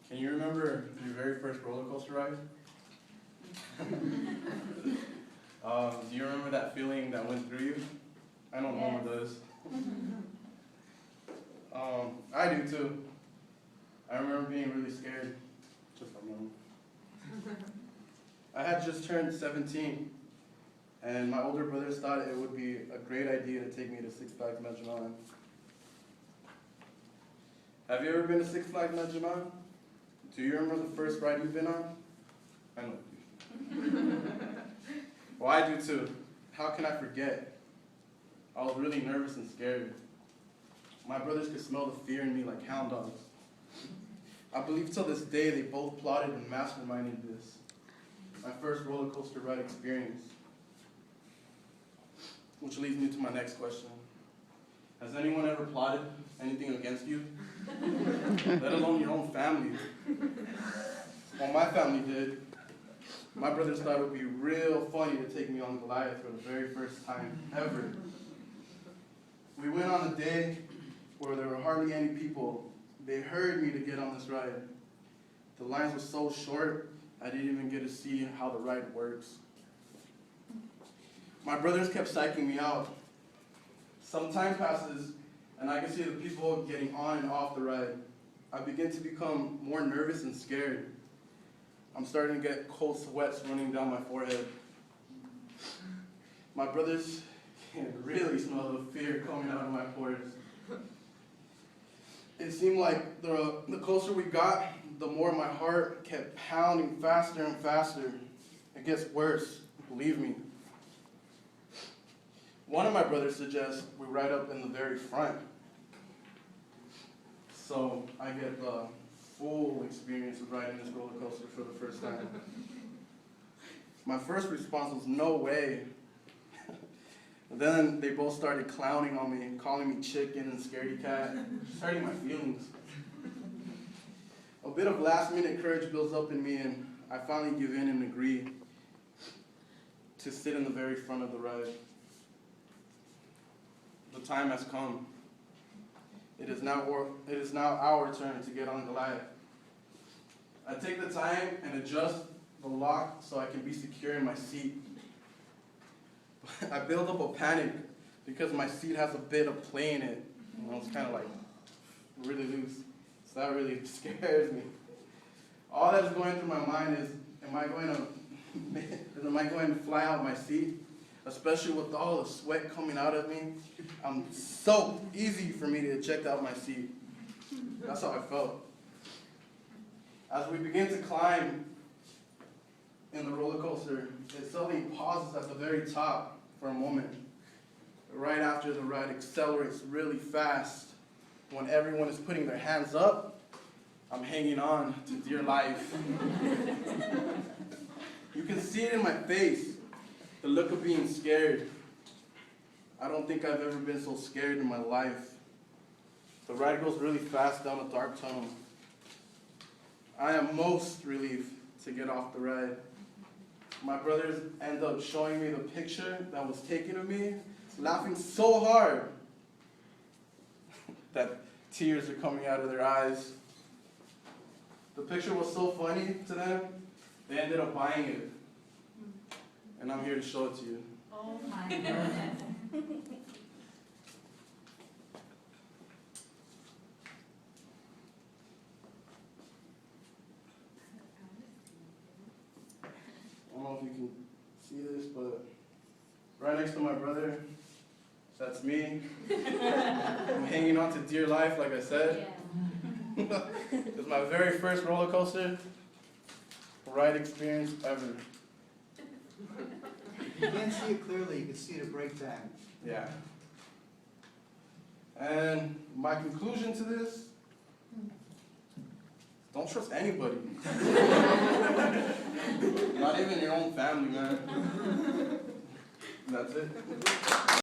Can you remember your very first roller coaster ride? Do you remember that feeling that went through you? I know Mama does. I do too. I remember being really scared, just like Mama. I had just turned 17, and my older brothers thought it would be a great idea to take me to Six Flags Magic Mountain. Have you ever been to Six Flags Magic Mountain? Do you remember the first ride you've been on? I know. Well, I do too. How can I forget? I was really nervous and scared. My brothers could smell the fear in me like hound dogs. I believe till this day they both plotted and masterminded this. My first roller coaster ride experience. Which leads me to my next question. Has anyone ever plotted anything against you? Let alone your own family. Well, my family did. My brothers thought it would be real funny to take me on Goliath for the very first time ever. We went on a day where there were hardly any people. They hurried me to get on this ride. The lines were so short, I didn't even get to see how the ride works. My brothers kept psyching me out. Some time passes, and I can see the people getting on and off the ride. I begin to become more nervous and scared. I'm starting to get cold sweats running down my forehead. My brothers can really smell the fear coming out of my pores. It seemed like the closer we got, the more my heart kept pounding faster and faster. It gets worse, believe me. One of my brothers suggests we ride up in the very front, so I get the full experience of riding this roller coaster for the first time. My first response was, no way. Then they both started clowning on me, calling me chicken and scaredy cat, just hurting my feelings. A bit of last-minute courage builds up in me, and I finally give in and agree to sit in the very front of the ride. The time has come. It is now our turn to get on Goliath. I take the time and adjust the lock so I can be secure in my seat. I build up a panic because my seat has a bit of play in it. You know, it's kind of like really loose. So that really scares me. All that is going through my mind is, am I going to fly out my seat? Especially with all the sweat coming out of me. So easy for me to eject out my seat. That's how I felt. As we begin to climb in the roller coaster, it suddenly pauses at the very top for a moment. Right after the ride accelerates really fast. When everyone is putting their hands up, I'm hanging on to dear life. You can see it in my face, the look of being scared. I don't think I've ever been so scared in my life. The ride goes really fast down a dark tunnel. I am most relieved to get off the ride. My brothers end up showing me the picture that was taken of me, laughing so hard that tears are coming out of their eyes. The picture was so funny to them, they ended up buying it. And I'm here to show it to you. Oh my goodness. I don't know if you can see this, but right next to my brother, that's me. I'm hanging on to dear life, like I said. Yeah. It's my very first roller coaster ride experience ever. You can't see it clearly, you can see the breakdown. Yeah. And my conclusion to this, don't trust anybody. Not even your own family, man. That's it.